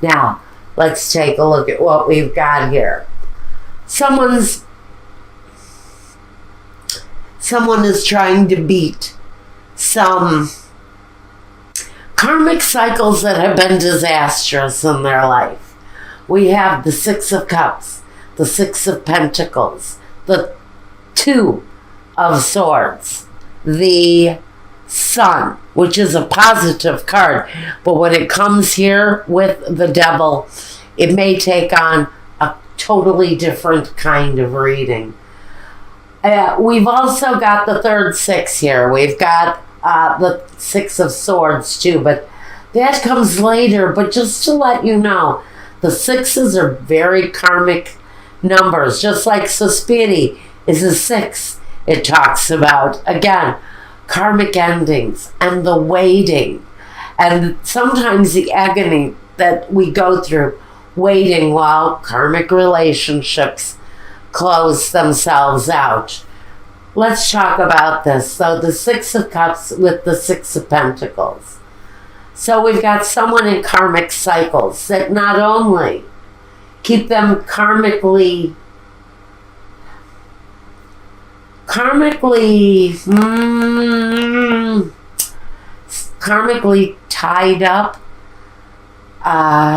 Now, let's take a look at what we've got here. Someone is trying to beat some karmic cycles that have been disastrous in their life. We have the Six of Cups, the Six of Pentacles, the Two of Swords, the Sun, which is a positive card, but when it comes here with the Devil, it may take on a totally different kind of reading. We've also got the third six here. We've got the Six of Swords too, but that comes later. But just to let you know, the sixes are very karmic numbers. Just like Suspiri is a six. It talks about, again, karmic endings and the waiting. And sometimes the agony that we go through waiting while karmic relationships close themselves out. Let's talk about this. So the Six of Cups with the Six of Pentacles. So we've got someone in karmic cycles that not only keep them karmically tied up,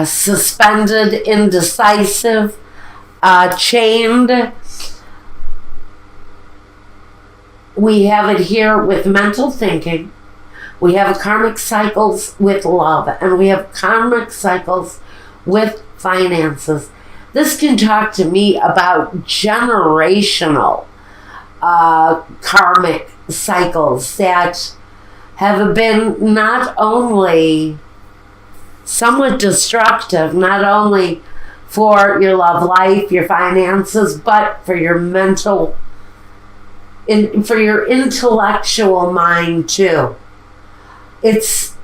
suspended, indecisive, chained. We have it here with mental thinking. We have karmic cycles with love, and we have karmic cycles with finances. This can talk to me about generational karmic cycles that have been not only somewhat destructive, not only for your love life, your finances, but for your mental, for your intellectual mind too. It's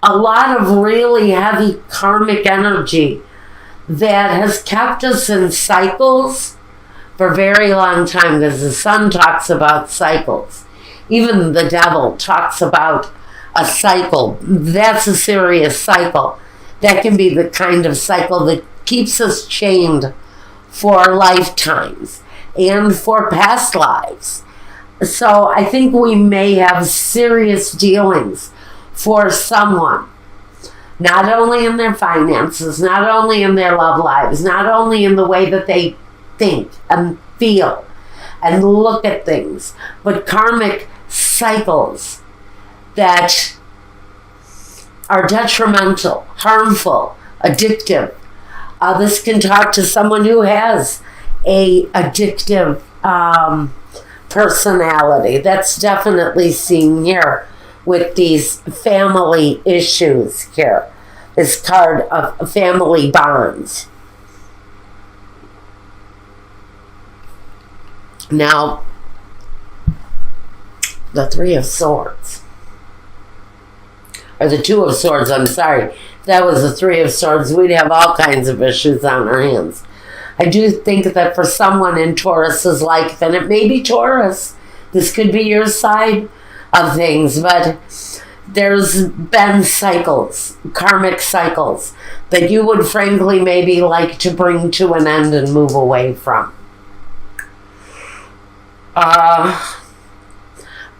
a lot of really heavy karmic energy that has kept us in cycles for a very long time, because the Sun talks about cycles. Even the Devil talks about a cycle. That's a serious cycle. That can be the kind of cycle that keeps us chained for lifetimes and for past lives. So I think we may have serious dealings for someone, not only in their finances, not only in their love lives, not only in the way that they think and feel and look at things, but karmic cycles that are detrimental, harmful, addictive. This can talk to someone who has a addictive personality. That's definitely seen here with these family issues here. This card of family bonds. Now, the Three of Swords. Or the Two of Swords, I'm sorry. If that was the Three of Swords, we'd have all kinds of issues on our hands. I do think that for someone in Taurus's life, and it may be Taurus, this could be your side of things, but there's been cycles, karmic cycles, that you would frankly maybe like to bring to an end and move away from.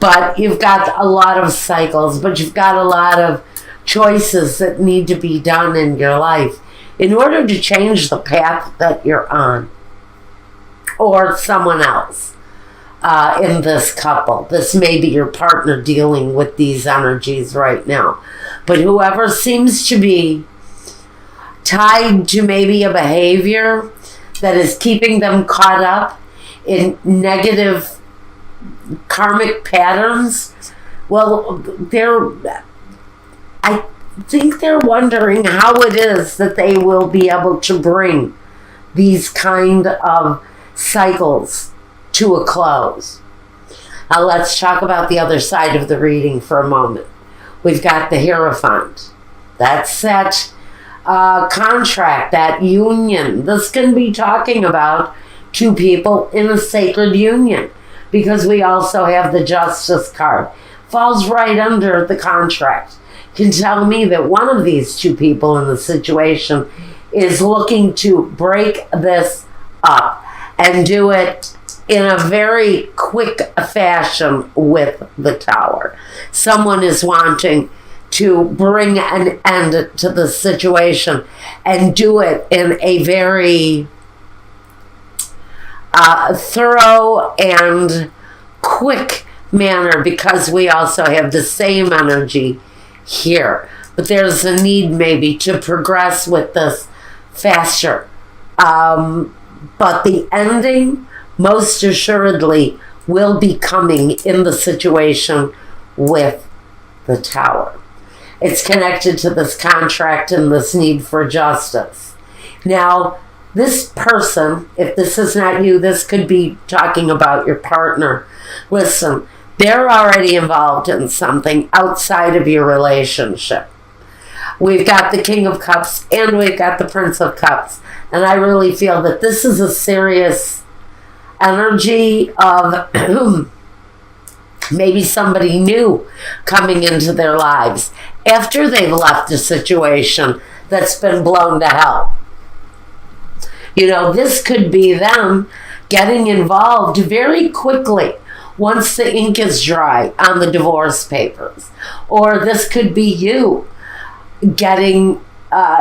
But you've got a lot of cycles, but you've got a lot of choices that need to be done in your life in order to change the path that you're on, or someone else in this couple. This may be your partner dealing with these energies right now. But whoever seems to be tied to maybe a behavior that is keeping them caught up in negative karmic patterns, well, I think they're wondering how it is that they will be able to bring these kind of cycles to a close. Now let's talk about the other side of the reading for a moment. We've got the Hierophant. That's that contract, that union. This can be talking about two people in a sacred union, because we also have the Justice card. Falls right under the contract. can tell me that one of these two people in the situation is looking to break this up and do it in a very quick fashion with the Tower. Someone is wanting to bring an end to the situation and do it in a very thorough and quick manner, because we also have the same energy here. But there's a need maybe to progress with this faster. But the ending most assuredly will be coming in the situation with the Tower. It's connected to this contract and this need for justice. Now, this person, if this is not you, this could be talking about your partner. Listen, they're already involved in something outside of your relationship. We've got the King of Cups and we've got the Prince of Cups. And I really feel that this is a serious energy of maybe somebody new coming into their lives after they've left a situation that's been blown to hell. You know, this could be them getting involved very quickly once the ink is dry on the divorce papers. Or this could be you getting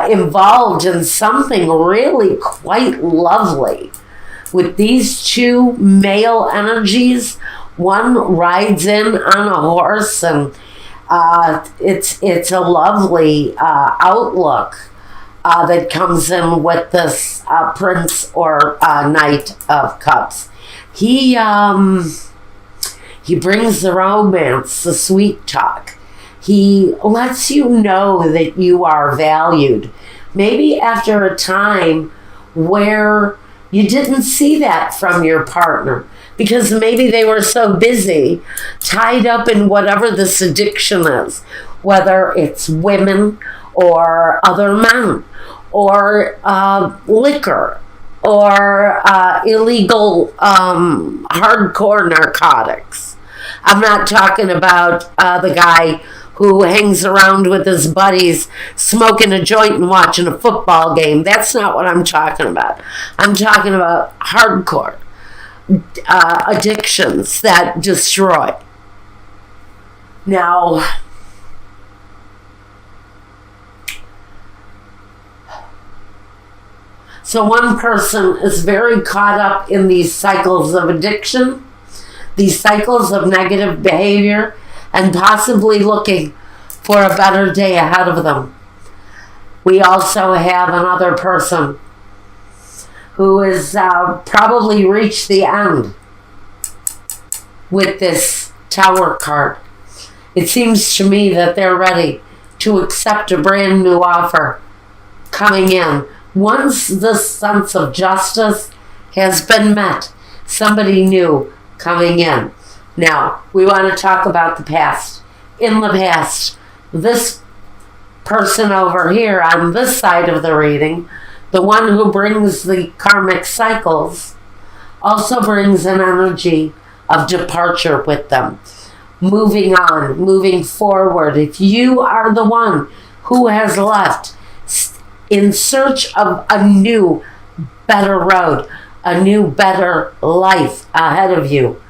involved in something really quite lovely. With these two male energies, one rides in on a horse, and it's a lovely outlook that comes in with this Prince or Knight of Cups. He brings the romance, the sweet talk. He lets you know that you are valued. Maybe after a time where you didn't see that from your partner because maybe they were so busy, tied up in whatever this addiction is, whether it's women or other men or liquor or illegal hardcore narcotics. I'm not talking about the guy who hangs around with his buddies smoking a joint and watching a football game. That's not what I'm talking about. I'm talking about hardcore addictions that destroy. Now, so one person is very caught up in these cycles of addiction, these cycles of negative behavior, and possibly looking for a better day ahead of them. We also have another person who has probably reached the end with this Tower card. It seems to me that they're ready to accept a brand new offer coming in. Once the sense of justice has been met, somebody new coming in. Now, we want to talk about the past. In the past, this person over here on this side of the reading, the one who brings the karmic cycles, also brings an energy of departure with them. Moving on, moving forward. If you are the one who has left in search of a new, better road, a new, better life ahead of you,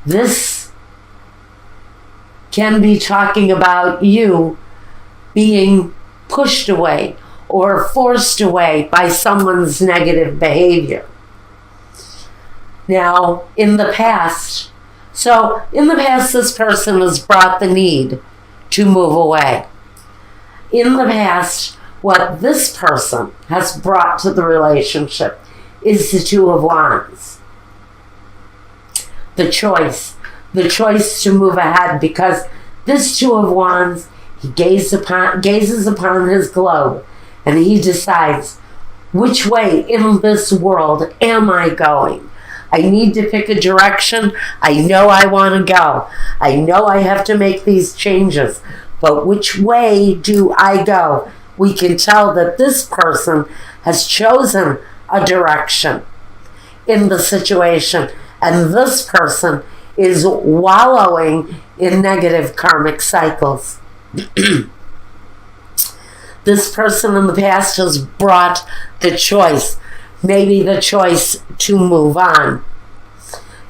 this can be talking about you being pushed away or forced away by someone's negative behavior. Now, in the past, this person has brought the need to move away. In the past, what this person has brought to the relationship is the Two of Wands. The choice to move ahead, because this Two of Wands, he gazes upon his globe and he decides, which way in this world am I going? I need to pick a direction. I know I want to go. I know I have to make these changes, but which way do I go? We can tell that this person has chosen a direction in the situation, and this person is wallowing in negative karmic cycles. This person in the past has brought the choice, maybe the choice to move on.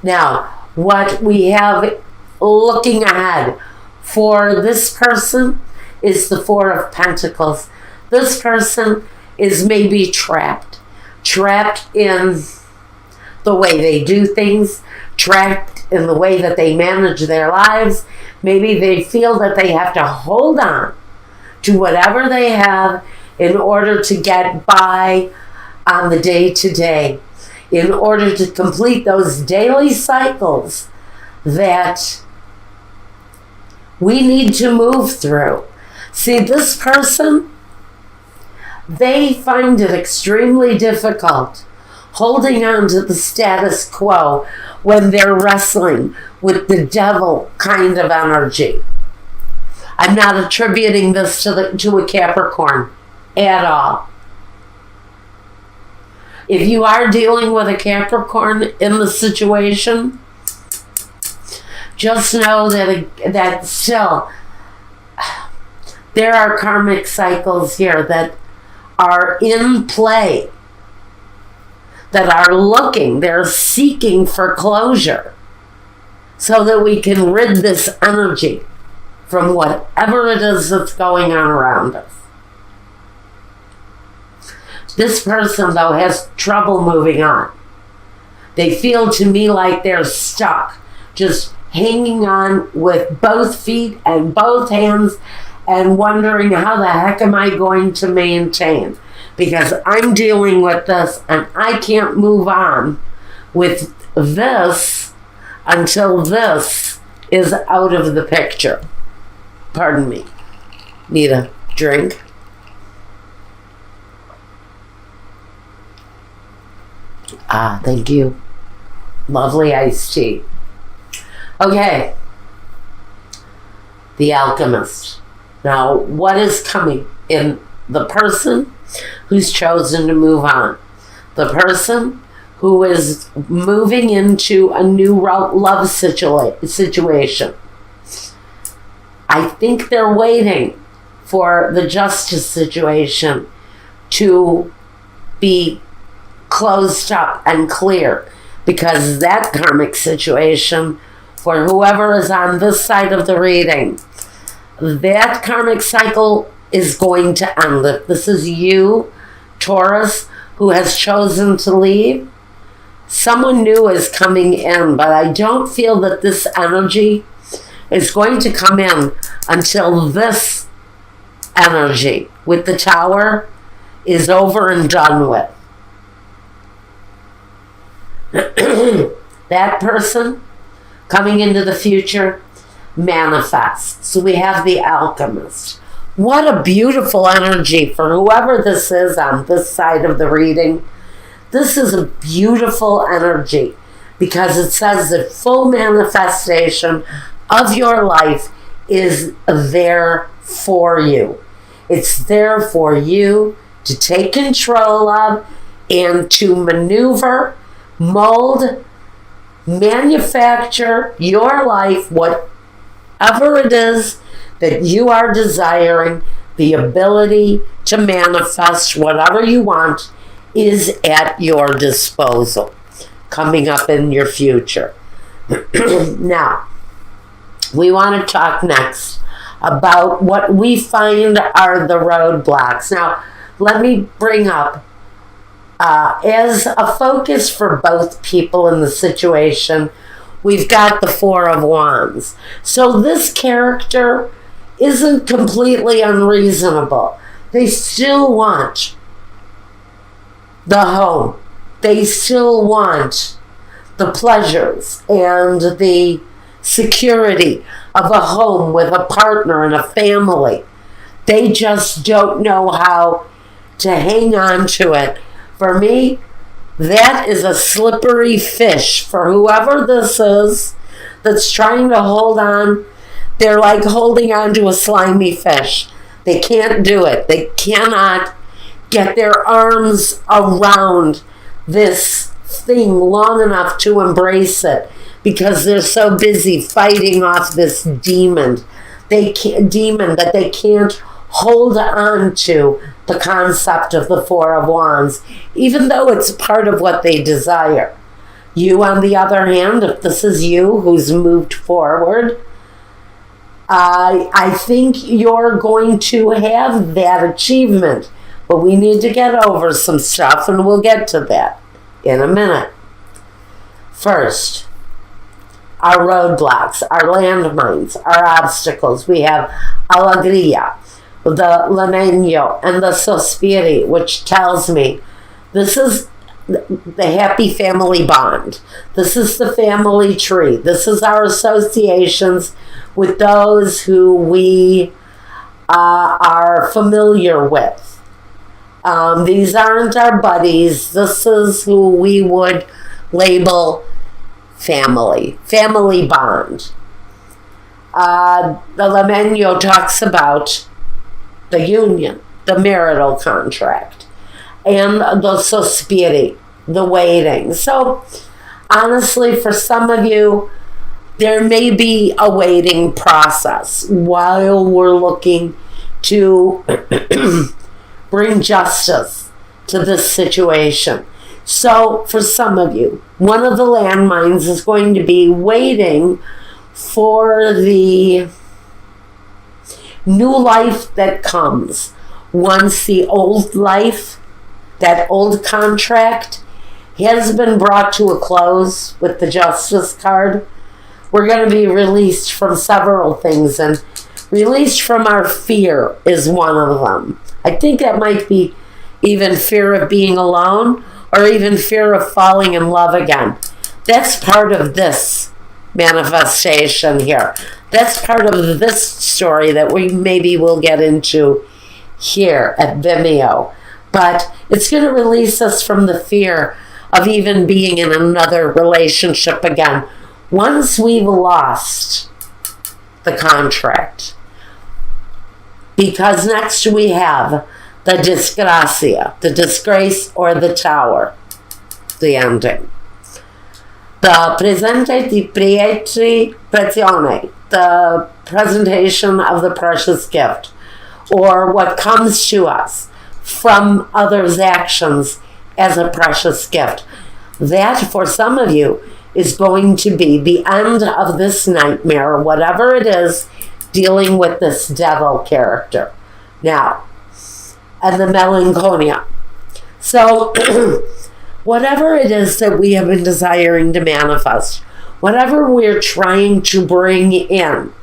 Now, what we have looking ahead for this person is the Four of Pentacles. This person is maybe trapped in the way they do things, trapped in the way that they manage their lives. Maybe they feel that they have to hold on to whatever they have in order to get by on the day-to-day, in order to complete those daily cycles that we need to move through. See, this person, they find it extremely difficult holding on to the status quo when they're wrestling with the devil kind of energy. I'm not attributing this to a Capricorn at all. If you are dealing with a Capricorn in the situation, just know that still there are karmic cycles here that are in play, that are they're seeking for closure so that we can rid this energy from whatever it is that's going on around us. This person, though, has trouble moving on. They feel to me like they're stuck, just hanging on with both feet and both hands and wondering, how the heck am I going to maintain? Because I'm dealing with this and I can't move on with this until this is out of the picture. Pardon me. Need a drink? Thank you. Lovely iced tea. Okay. The Alchemist. Now, what is coming in the person who's chosen to move on? The person who is moving into a new love situation. I think they're waiting for the justice situation to be closed up and clear, because that karmic situation, for whoever is on this side of the reading, that karmic cycle is going to end. If this is you, Taurus, who has chosen to leave, someone new is coming in, but I don't feel that this energy is going to come in until this energy with the Tower is over and done with. That person coming into the future manifests. So we have the Alchemist. What a beautiful energy for whoever this is on this side of the reading. This is a beautiful energy because it says that full manifestation of your life is there for you. It's there for you to take control of and to maneuver, mold, manufacture your life, whatever it is that you are desiring. The ability to manifest whatever you want is at your disposal, coming up in your future. Now, we want to talk next about what we find are the roadblocks. Now, let me bring up, as a focus for both people in the situation, we've got the Four of Wands. So this character isn't completely unreasonable. They still want the home. They still want the pleasures and the security of a home with a partner and a family. They just don't know how to hang on to it. For me, that is a slippery fish for whoever this is that's trying to hold on. They're like holding on to a slimy fish. They can't do it. They cannot get their arms around this thing long enough to embrace it because they're so busy fighting off this demon. Demon that they can't hold on to the concept of the Four of Wands, even though it's part of what they desire. You, on the other hand, if this is you who's moved forward, I think you're going to have that achievement. But we need to get over some stuff, and we'll get to that in a minute. First, our roadblocks, our landmines, our obstacles. We have alegria, the lamento, and the sospiri, which tells me this is the happy family bond. This is the family tree. This is our associations with those who we are familiar with. These aren't our buddies. This is who we would label family bond. The lamento talks about the union, the marital contract, and the sospiri, the waiting. So, honestly, for some of you, there may be a waiting process while we're looking to bring justice to this situation. So, for some of you, one of the landmines is going to be waiting for the new life that comes. Once the old life, that old contract, has been brought to a close with the Justice card, we're going to be released from several things, and released from our fear is one of them. I think that might be even fear of being alone, or even fear of falling in love again. That's part of this manifestation here. That's part of this story that we maybe will get into here at Vimeo. But it's going to release us from the fear of even being in another relationship again once we've lost the contract. Because next we have the disgrazia, the disgrace or the tower, the ending. The presente di prezione, the presentation of the precious gift, or what comes to us from others' actions as a precious gift. That, for some of you, is going to be the end of this nightmare, whatever it is, dealing with this devil character. Now, and the melancholia. So, whatever it is that we have been desiring to manifest, whatever we're trying to bring in,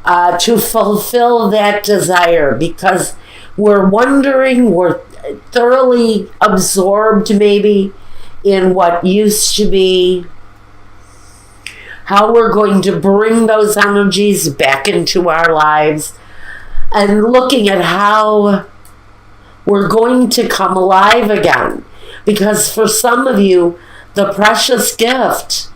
to fulfill that desire, because we're wondering, we're thoroughly absorbed maybe in what used to be, how we're going to bring those energies back into our lives, and looking at how we're going to come alive again. Because for some of you, the precious gift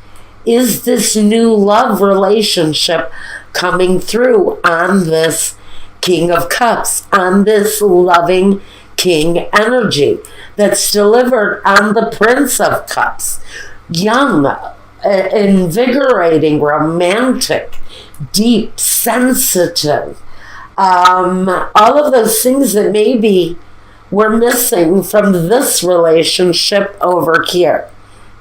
is this new love relationship coming through on this King of Cups, on this loving King energy that's delivered on the Prince of Cups. Young, invigorating, romantic, deep, sensitive. All of those things that maybe we're missing from this relationship over here.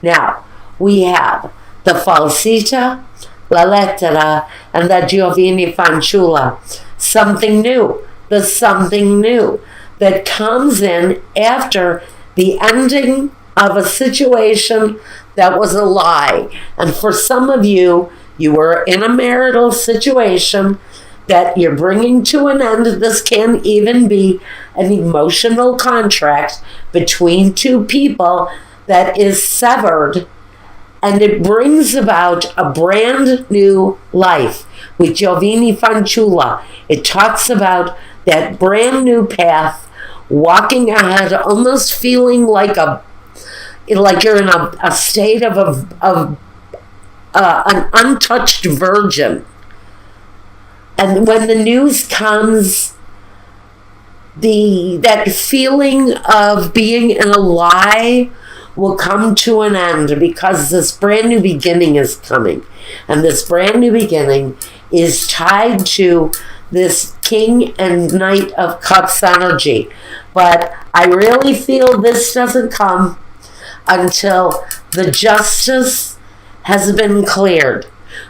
Now, we have the falsita, la lettera, and the Giovanni Fanciulla. Something new. The something new that comes in after the ending of a situation that was a lie. And for some of you, you were in a marital situation that you're bringing to an end. This can even be an emotional contract between two people that is severed, and it brings about a brand new life. With Giovanni Fanciulla, it talks about that brand new path, walking ahead, almost feeling like you're in a state of an untouched virgin. And when the news comes, that feeling of being in a lie will come to an end, because this brand new beginning is coming. And this brand new beginning is tied to this King and Knight of Cups energy. But I really feel this doesn't come until the justice has been cleared.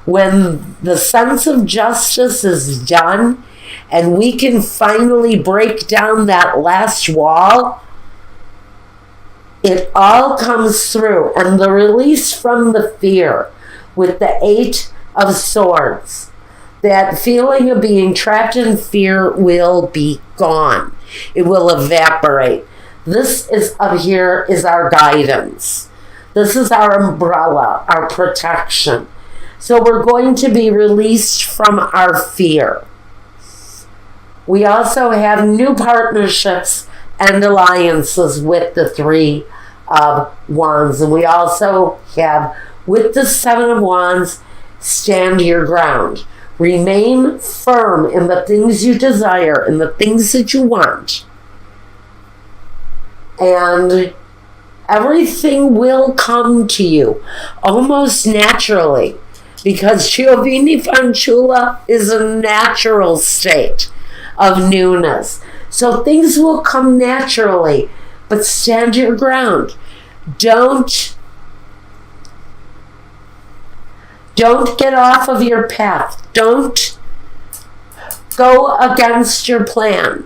When the sense of justice is done and we can finally break down that last wall, it all comes through. And the release from the fear with the 8 of Swords, that feeling of being trapped in fear will be gone. It will evaporate. This is up here is our guidance. This is our umbrella, our protection. So we're going to be released from our fear. We also have new partnerships and alliances with the 3 of Wands. And we also have, with the 7 of Wands, stand your ground. Remain firm in the things you desire, in the things that you want. And everything will come to you almost naturally, because Giovanni Fanciulla is a natural state of newness. So things will come naturally, but stand your ground. Don't get off of your path. Don't go against your plan,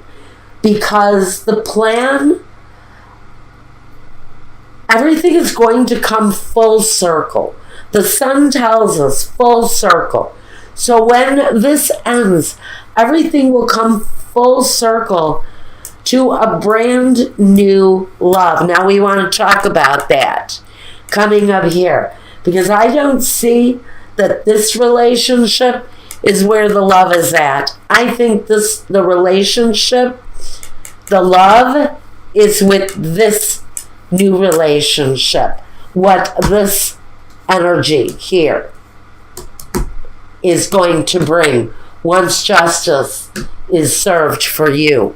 because the plan, everything is going to come full circle. The sun tells us full circle. So when this ends, everything will come full circle to a brand new love. Now we want to talk about that coming up here, because I don't see that this relationship is where the love is at. I think the relationship, the love is with this new relationship. What this energy here is going to bring once justice is served for you.